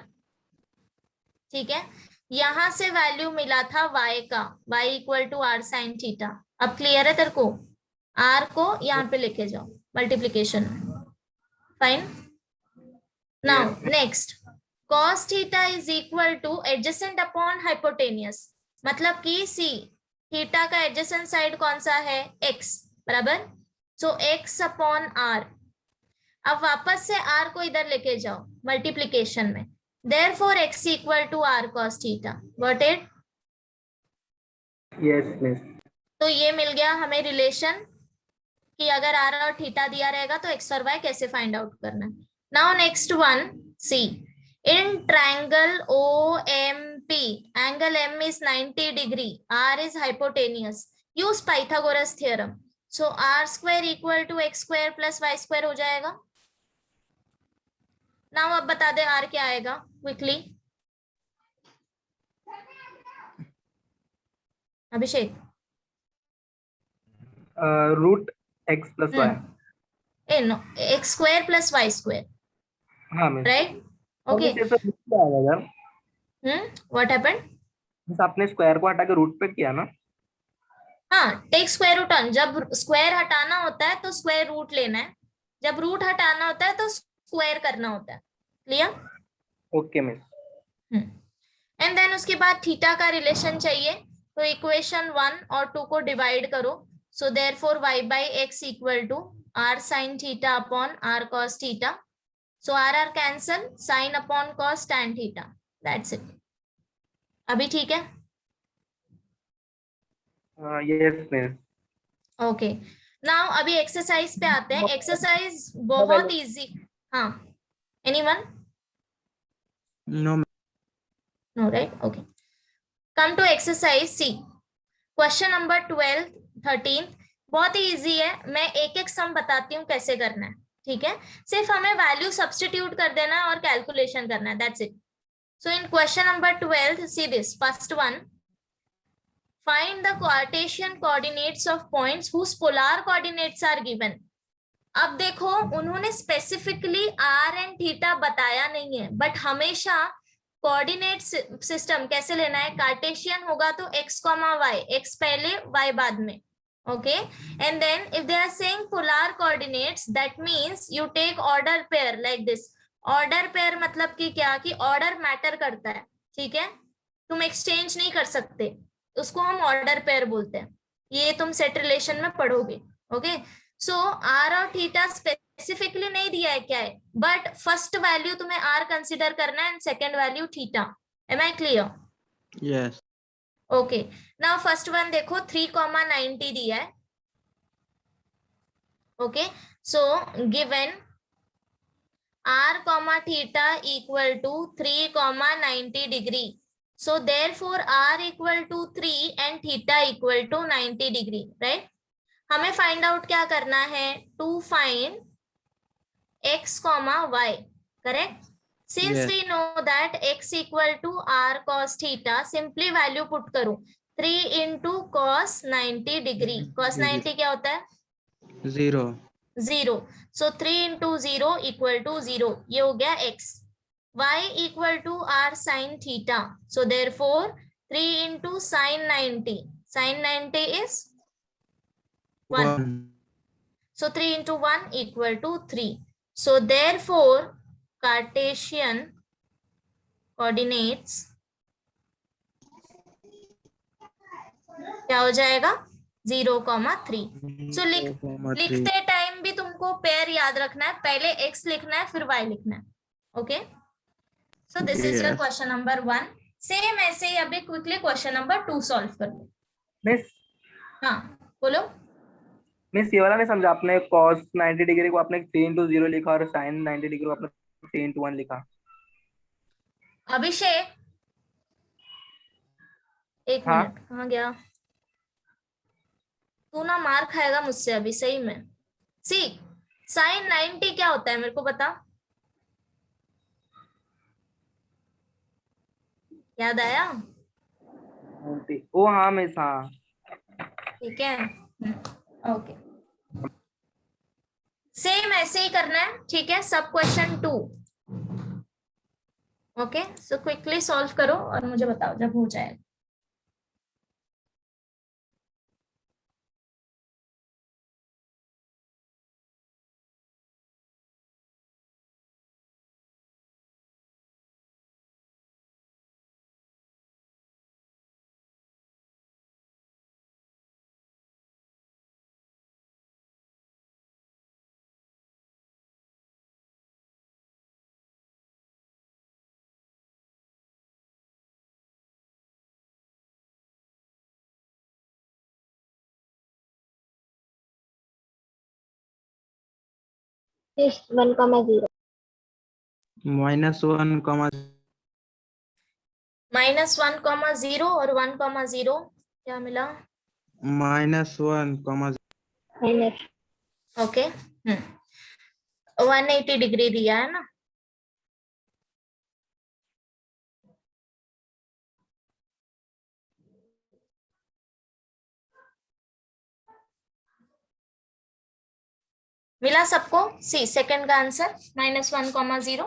ठीक है? यहां से वैल्यू मिला था y का, y equal to r sine theta. अब क्लियर है तेरे को? r को यहाँ पे लेके जाओ मल्टीप्लीकेशन में, fine. Now next, cos theta is equal two adjacent upon hypotenuse, मतलब कि सी थीटा का एडजेसेंट साइड कौन सा है, x, बराबर। सो x अपॉन r, अब वापस से r को इधर लेके जाओ मल्टीप्लीकेशन में, therefore x equal to r cos theta, got it. Yes miss. तो ये मिल गया हमें रिलेशन कि अगर r और थीटा दिया रहेगा तो x और y कैसे फाइंड आउट करना है। Now next one, see in triangle OMP, angle M is 90 degree, R is hypotenuse, use Pythagoras theorem, so R square equal to x square plus y square हो जाएगा। Now अब बता दे R क्या आएगा quickly, Abhishek. Root X plus Y. ए no, x square plus y square, हाँ miss. right? Okay. Miss, ये सब क्या आएगा यार? What happened? मिस आपने स्क्वायर को हटा के रूट पे किया ना? हाँ, टेक स्क्वायर रूट ऑन, जब स्क्वायर हटाना होता है तो स्क्वायर रूट लेना है, जब रूट हटाना होता है तो स्क्वायर करना होता है, clear? Okay miss. And then उसके बाद थीटा का रिलेशन चाहिए, तो इक्वेशन 1 और 2 को डिवाइड करो, so therefore y by x equal to r sin theta upon r cos theta, so r cancel, sin अपॉन cos tan theta, that's it. अभी ठीक है? Yes miss. ओके, नाउ अभी एक्सरसाइज पे आते हैं। एक्सरसाइज बहुत इजी। हाँ, anyone? No no, right, okay. Come to exercise C, question number 12, 13 बहुत ही इजी है, मैं एक एक सम बताती हूँ कैसे करना है, ठीक है? सिर्फ हमें वैल्यू सब्स्टिट्यूट कर देना है और कैलकुलेशन करना है, that's it. So in question number 12, see this first one, find the Cartesian coordinates of points whose polar coordinates are given। अब देखो, उन्होंने स्पेसिफिकली r एंड थीटा बताया नहीं है, बट हमेशा कोऑर्डिनेट सिस्टम कैसे लेना है, कार्टेशियन होगा तो x, y, x पहले y बाद में, okay. And then if they are saying polar coordinates, that means you take order pair like this. Order pair मतलब कि क्या, कि ऑर्डर मैटर करता है, ठीक है? तुम एक्सचेंज नहीं कर सकते, उसको हम ऑर्डर पेयर बोलते हैं, ये तुम सेट रिलेशन में पढ़ोगे, ओके। सो आर और थीटा स्पेसिफिकली नहीं दिया है क्या है, बट फर्स्ट वैल्यू तुम्हें आर कंसीडर करना है and second value theta. Am I clear? Yes okay, now first one देखो, 3,90 दिया है, okay. So given r comma theta equal to 3,90 degree, so therefore r equal to 3 and theta equal to 90 degree, right? हमें find out क्या करना है, to find x comma y, correct? Since Yes. we know that x equal to r cos theta, simply value put करूं, 3 into cos 90 degree, cos 90 क्या होता है, 0 0, so 3 into 0 equal to 0, ये हो गया x। y equal to r sin theta, so therefore 3 into sin 90, sin 90 is 1, 1 so 3 into 1 equal to 3, so therefore Cartesian coordinates क्या हो जाएगा, 0,3। सो लिखते टाइम भी तुमको पेयर याद रखना है, पहले x लिखना है फिर y लिखना है, okay. So this is your Yes. Question number 1। Same ऐसे ही अभी क्विकली क्वेश्चन नंबर 2 सॉल्व कर लो। मिस हाँ बोलो। मिस ये वाला नहीं समझा आपने, cos 90 डिग्री को आपने 3 into 0 लिखा और sin 90 डिग्री को आपने 3 into 1 लिखा। अभिषेक एक हाँ? मिनट, कहाँ गया तू, ना मार खाएगा मुझसे अभी सही में। सी sin 90 क्या होता है मेरे को बता, याद आया? ओ हाँ मिस, हाँ ठीक है, ओके। सेम ऐसे ही करना है, ठीक है? सब question 2, okay. So quickly solve करो और मुझे बताओ जब हो जाए। इस 1,0 -1, -1, और 1,0 क्या मिला? -1, माइनस ओके 180 डिग्री दिया है ना। मिला सबको? सी सेकंड का आंसर -1,0।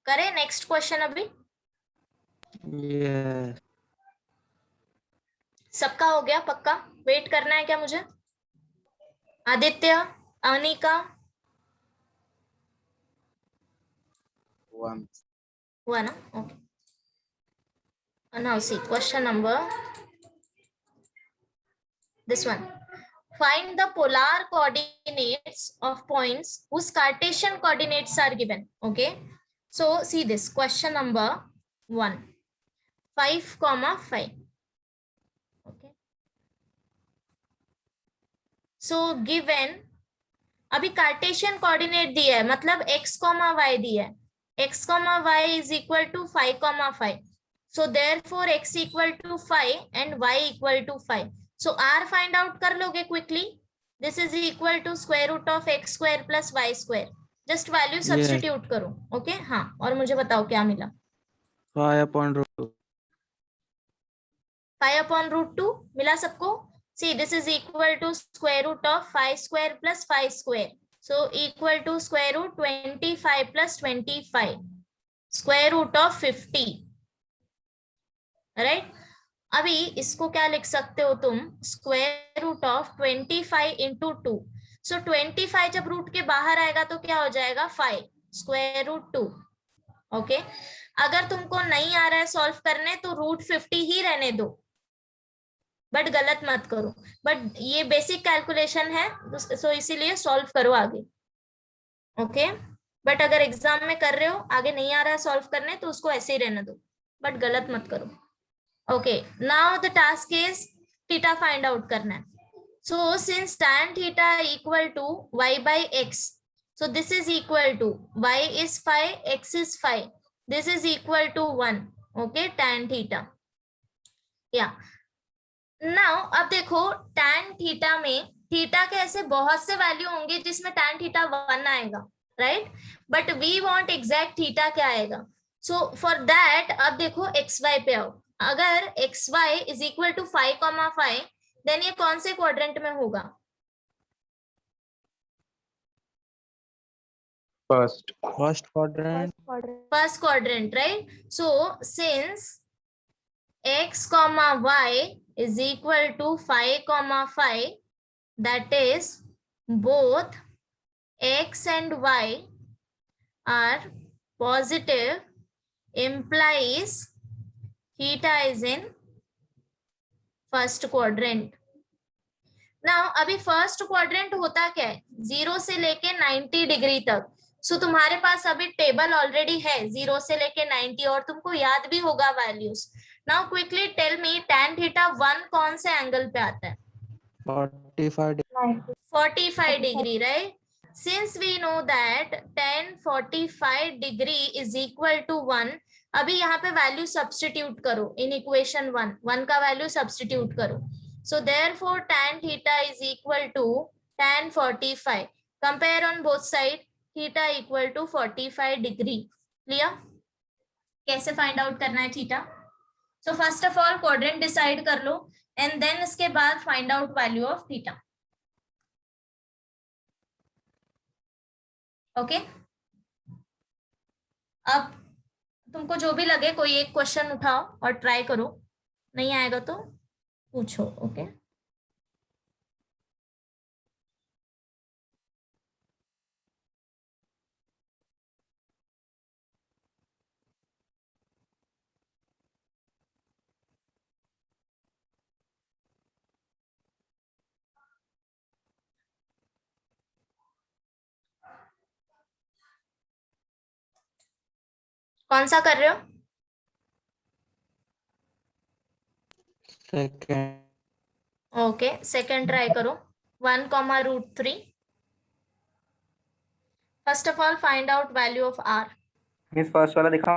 करें नेक्स्ट क्वेश्चन अभी? yes, सबका हो गया पक्का? वेट करना है क्या मुझे? आदित्य, अनिका, 1, हुआ ना? Okay now see question number this one. Find the polar coordinates of points whose Cartesian coordinates are given. Okay, so see this question number 1, 5,5. Okay, so given अभी कार्टेशियन कोऑर्डिनेट दिया है, मतलब x, y दिया है, x, y is equal to 5,5. so therefore x equal to 5 and y equal to 5. so r find out कर लोगे quickly. this is equal to square root of x square plus y square. just value substitute करो. okay हाँ, और मुझे बताओ क्या मिला? 5/√2, 5/√2 मिला सबको? see this is equal to square root of 5 square plus 5 square. so equal to square root 25 plus 25, square root of 50. Right अभी इसको क्या लिख सकते हो तुम? Square root of 25 into 2. सो 25 जब रूट के बाहर आएगा तो क्या हो जाएगा? 5 स्क्वायर रूट 2. ओके अगर तुमको नहीं आ रहा है सॉल्व करने तो रूट 50 ही रहने दो, बट गलत मत करो. बट ये बेसिक कैलकुलेशन है, सो इसीलिए सॉल्व करो आगे. ओके बट अगर एग्जाम में कर रहे हो, आगे नहीं आ रहा है सॉल्व करने, तो उसको ऐसे ही रहने दो, बट गलत मत करो. Okay now the task is theta find out करना है. So since tan theta equal to y by x, so this is equal to y is 5, x is 5, this is equal to 1. okay tan theta. yeah now अब देखो tan theta में theta के ऐसे बहुत से value होंगे जिसमें tan theta 1 आएगा, right? But we want exact theta क्या आएगा. सो फॉर दैट अब देखो xy पे आओ. अगर xy is equal to 5,5 then ये कौन से क्वाड्रेंट में होगा? First quadrant, first quadrant, right? So since x, y is equal to 5,5, that is both x and y are positive, implies theta is in first quadrant. now अभी first quadrant होता क्या है? 0 से लेके 90 डिग्री तक. सो तुम्हारे पास अभी टेबल ऑलरेडी है 0 से लेके 90 और तुमको याद भी होगा values. Now quickly tell me tan theta 1 कौन से एंगल पे आता है? 45 degree, right? Since we know that tan 45 degree is equal to 1, अभी यहाँ पे वैल्यू सब्स्टिट्यूट करो इन इक्वेशन 1 का वैल्यू सब्स्टिट्यूट करो. So therefore tan theta is equal to tan 45. Compare on both side, theta equal to 45 degree. Clear? कैसे find out करना है theta? So first of all quadrant decide कर लो and then इसके बाद find out value of theta. Okay अब तुमको जो भी लगे कोई एक क्वेश्चन उठाओ और ट्राई करो, नहीं आएगा तो पूछो. ओके कौन सा कर रहे हो? सेकंड ओके, सेकंड ट्राई करो, 1, √3. First of all find out value of r. Miss first वाला दिखा।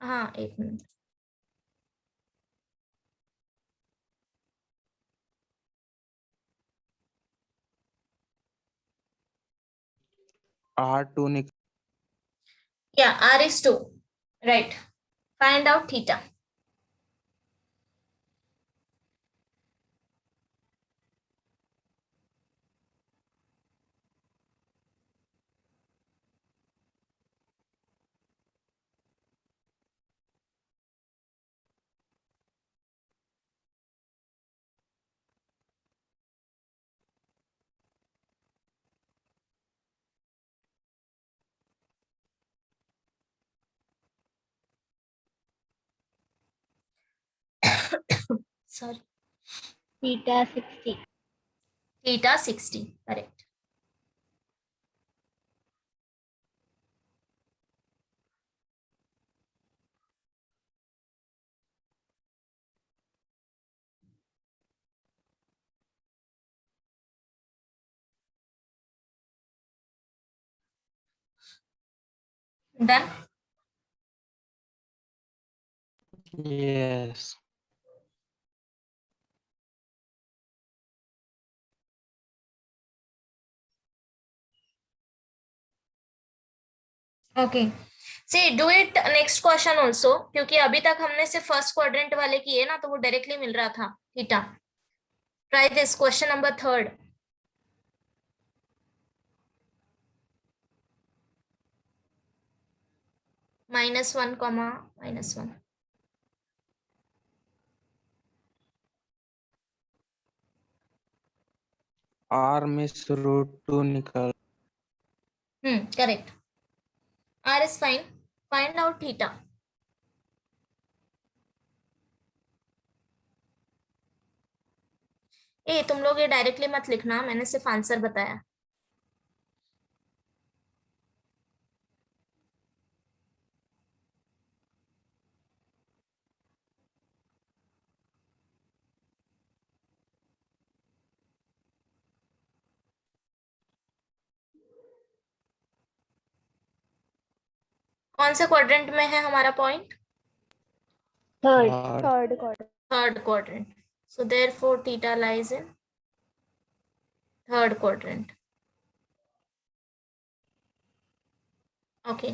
हाँ, एक मिनट. R2 निकल Yeah, r is 2. Right. Find out theta. Sorry. theta 60. Theta 60. Correct. Done. Yes Okay. See, do it next question also, क्योंकि अभी तक हमने सिर्फ फर्स्ट क्वाड्रेंट वाले किए ना, तो वो डायरेक्टली मिल रहा था theta. Try this question number 3. -1, -1. R miss √2 निकल Correct. R is fine. Find out theta. ए, तुम लोग ये डायरेक्टली मत लिखना, मैंने सिर्फ आंसर बताया. कौन से क्वाड्रेंट में है हमारा point? Third. Third Third quadrant. So therefore theta lies in third quadrant. Okay.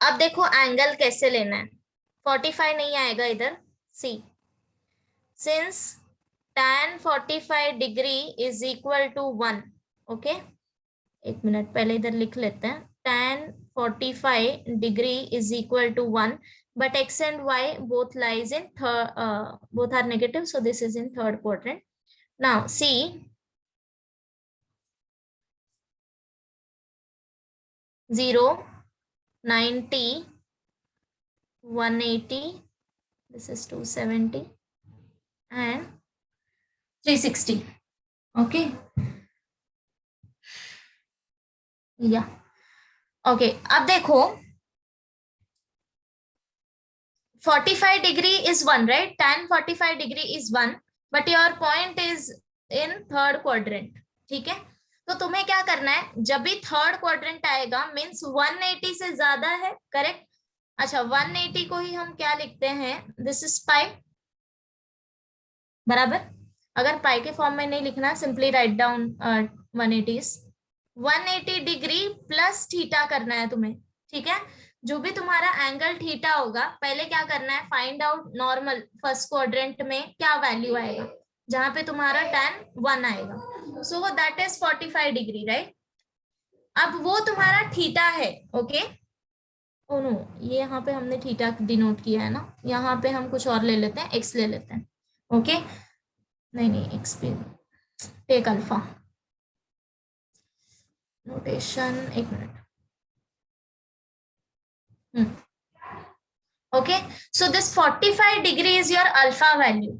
अब देखो एंगल कैसे लेना है. 45 नहीं आएगा इधर. See, since tan 45 degree is equal to 1. Okay, एक मिनट पहले इधर लिख लेते हैं. tan 45 degree is equal to 1, but x and y both lies in both are negative, so this is in third quadrant. Now see, zero, 90, 180, this is 270 and 360. Okay, yeah. Okay, अब देखो 45 degree is 1, right? Tan 45 degree is 1, but your point is in third quadrant. ठीक है, तो तुम्हें क्या करना है, जब भी थर्ड क्वाड्रेंट आएगा मीन्स 180 से ज्यादा है. करेक्ट. अच्छा, 180 को ही हम क्या लिखते हैं, दिस इज पाई. बराबर. अगर पाई के फॉर्म में नहीं लिखना, simply write down 180. 180 degree plus theta करना है तुम्हें. ठीक है, जो भी तुम्हारा एंगल थीटा होगा, पहले क्या करना है, find out normal first quadrant में क्या वैल्यू आएगा, जहां पे तुम्हारा tan 1 आएगा. So that is 45 degree, right. अब वो तुम्हारा थीटा है. ओके, ओ नो, ये यहाँ पे हमने थीटा डिनोट किया है ना, यहाँ पे हम कुछ और ले लेते हैं, एक्स ले लेते हैं. ओके, नहीं, एक्स पे टेक अल्फा नोटेशन. एक minute. Okay, so this 45 degree is your alpha value.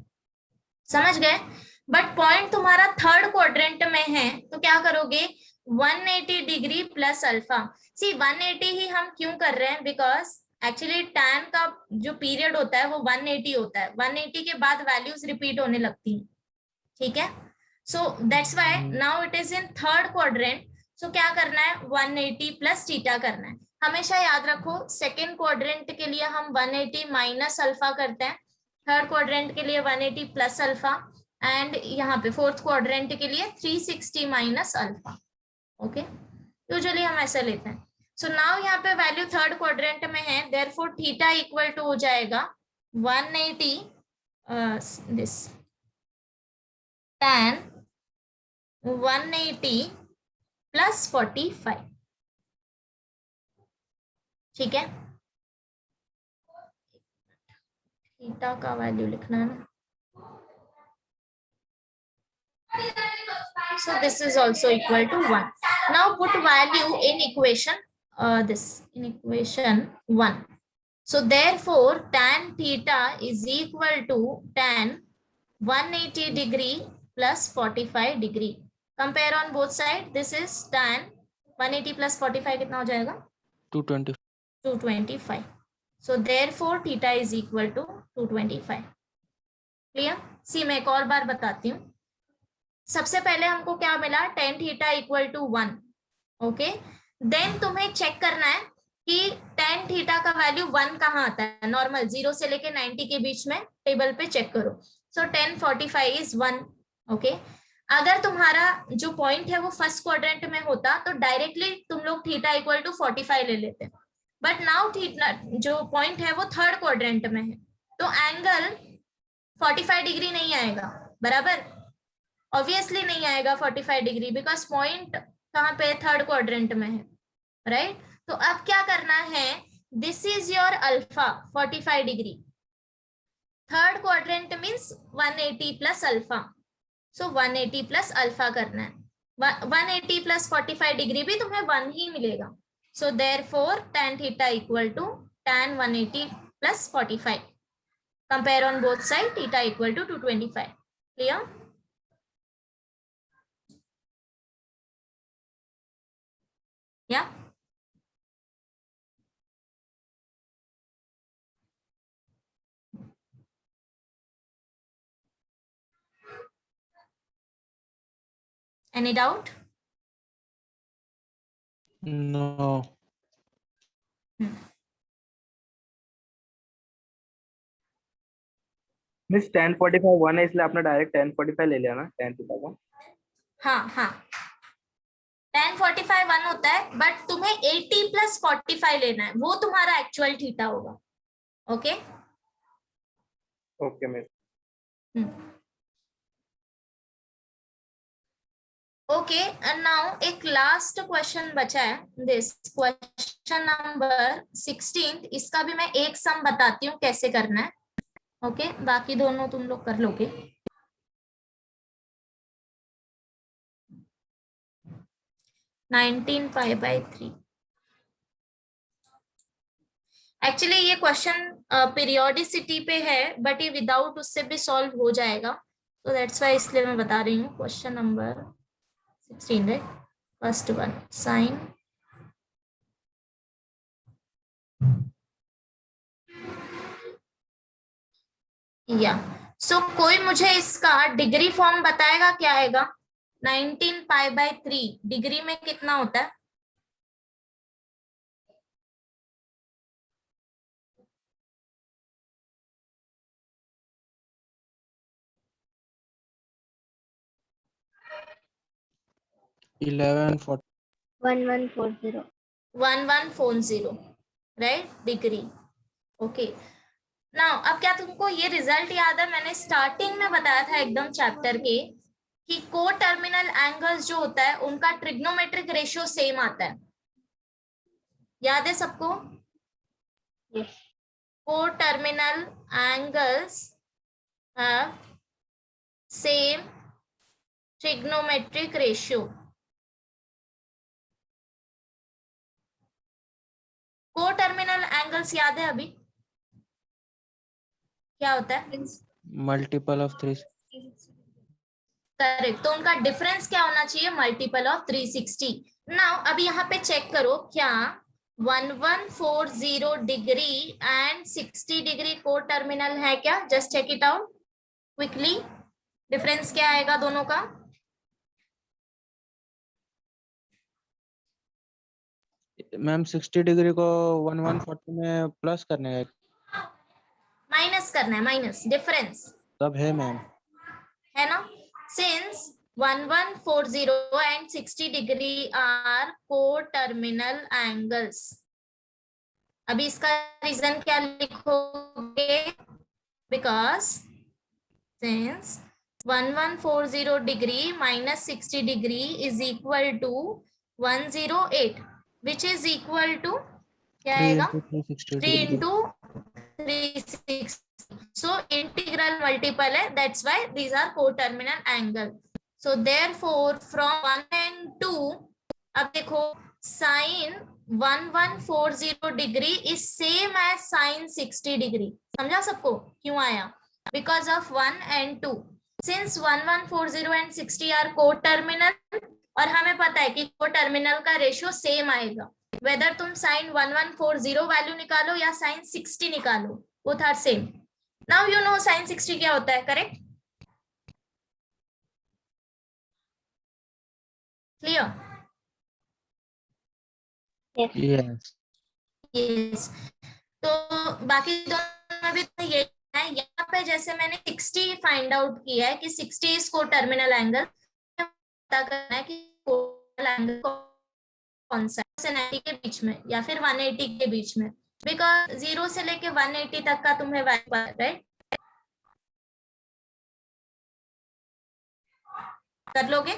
समझ गए. बट पॉइंट तुम्हारा थर्ड क्वाड्रेंट में है, तो क्या करोगे, 180 डिग्री प्लस अल्फा. सी 180 ही हम क्यों कर रहे हैं, बिकॉज एक्चुअली tan का जो पीरियड होता है वो 180 होता है, 180 के बाद वैल्यूज रिपीट होने लगती हैं, ठीक है। So that's why now it is in third quadrant. So क्या करना है, 180 प्लस थीटा करना है। हमेशा याद रखो सेकेंड क्वाड्रेंट के लिए हम 180 माइनस अल्फा करते हैं, थर्ड क्वाड्रेंट के लिए 180 प्लस अल्फा, एंड यहाँ पे फोर्थ क्वाड्रेंट के लिए 360 माइनस अल्फा। ओके, यूजुअली हम ऐसा लेते हैं। सो नाउ यहाँ पे वैल्यू थर्ड क्वाड्रेंट में है, देयरफॉर थीटा इक्वल टू हो जाएगा 180 दिस tan 180 प्लस 45, ठीक है। थीटा का वैल्यू लिखना है ना, so this is also equal to 1. Now put value in equation in equation 1. So therefore tan theta is equal to tan 180 degree plus 45 degree. Compare on both sides. This is tan 180 plus 45 कितना हो जाएगा 220. 225. So therefore theta is equal to 225. Clear. सी मैं एक और बार बताती हूँ। सबसे पहले हमको क्या मिला, tan theta equal to 1, okay. Then तुम्हें चेक करना है कि tan थीटा का वैल्यू 1 कहाँ आता है, नॉर्मल 0 से लेके 90 के बीच में टेबल पे चेक करो। सो tan 45 इज 1, ओके। अगर तुम्हारा जो पॉइंट है वो फर्स्ट क्वाड्रेंट में होता तो डायरेक्टली तुम लोग थीटा इक्वल टू 45 ले लेते, बट नाउ थीटा जो पॉइंट है वो थर्ड क्वाड्रेंट में है, तो एंगल 45 डिग्री नहीं आएगा, बराबर, ऑब्वियसली नहीं आएगा 45 डिग्री, बिकॉज पॉइंट कहाँ पे थर्ड क्वाड्रेंट में है, राइट। तो अब क्या करना है, this is your alpha 45 degree, third quadrant means 180 plus alpha, so 180 plus alpha करना है। 180 प्लस 45 डिग्री भी तुम्हें 1 ही मिलेगा। So therefore tan theta equal to tan 180 plus 45. Compare on both sides, theta equal to 225. Clear? Yeah. Any doubt? No. Miss 1045 1 है इसलिए आपने direct 1045 ले लिया ना tan थीटा का। हाँ हाँ, tan 45 1 होता है, बट तुम्हें 80 प्लस 45 लेना है, वो तुम्हारा एक्चुअल थीटा होगा। Okay okay miss. Okay, and now एक लास्ट क्वेश्चन बचा है, दिस क्वेश्चन नंबर 16। इसका भी मैं एक सम बताती हूँ कैसे करना है, ओके बाकी दोनों तुम लोग कर लोगे। Nineteen pi by 3। एक्चुअली ये क्वेश्चन पीरियोडिसिटी पे है, बट ये विदाउट उससे भी सॉल्व हो जाएगा, तो दैट्स वाई इसलिए मैं बता रही हूँ। Question number 16, right, first one, sine या सो कोई मुझे इसका डिग्री फॉर्म बताएगा क्या आएगा। 19 पाई बाई 3 डिग्री में कितना होता है? Eleven 1140. 1140, right, degree. Okay, now अब क्या तुमको ये रिजल्ट याद है? मैंने स्टार्टिंग में बताया था एकदम चैप्टर के कि को टर्मिनल एंगल्स जो होता है उनका ट्रिग्नोमेट्रिक रेशियो सेम आता है, याद है सबको? Yes. को terminal angles have same trigonometric ratio. को टर्मिनल एंगल्स याद है अभी क्या होता है? multiple of 3. करेक्ट, तो उनका डिफरेंस क्या होना चाहिए? Multiple of 360। नाउ अब यहाँ पे चेक करो क्या 1140 डिग्री एंड 60 डिग्री को टर्मिनल है क्या? Just check it out quickly. Difference क्या आएगा दोनों का? मैम 60 डिग्री को 1140 में प्लस करने का माइनस करना है, माइनस डिफरेंस तब है मैम। है ना? Since 1140 and 60 degree are co-terminal angles. अभी इसका रीजन क्या लिखोगे? Because since 1140 degree minus 60 degree is equal to 108, which is equal to क्या 3 आएगा? into 360 3 degree. into 360. So integral multiple है, that's why these are co-terminal angle. So therefore from 1 and 2, अब देखो sin 1140 degree is same as sin 60 degree. समझा सबको क्यों आया? Because of 1 and 2. Since 1140 and 60 are co-terminal और हमें पता है कि co-terminal का रेशियो सेम आएगा, वेदर तुम sin 1140 वैल्यू निकालो या sin 60 निकालो, both are same. Now you know sin 60 क्या होता है, करेक्ट? क्लियर? Yes. यस. तो बाकी दोनों में भी तो ये है. यहाँ पे जैसे मैंने 60 फाइंड आउट किया है कि 60 इज को टर्मिनल एंगल, पता करना है कि एंगल कौन सा है 90 के बीच में या फिर 180 के बीच में, बिकॉज 0 से लेके 180 तक का तुम्हें वैल्यू, राइट? कर लोगे?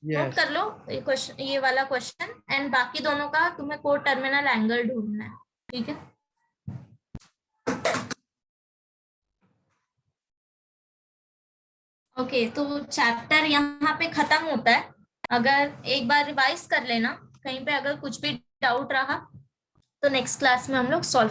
Note Yes. कर लो ये क्वेश्चन, ये वाला क्वेश्चन, एंड बाकी दोनों का तुम्हें को टर्मिनल एंगल ढूंढना है. ठीक है? ओके, तो चैप्टर यहाँ पे खत्म होता है. अगर एक बार रिवाइज कर लेना, कहीं पे अगर कुछ भी डाउट रहा तो नेक्स्ट क्लास में हम लोग सॉल्व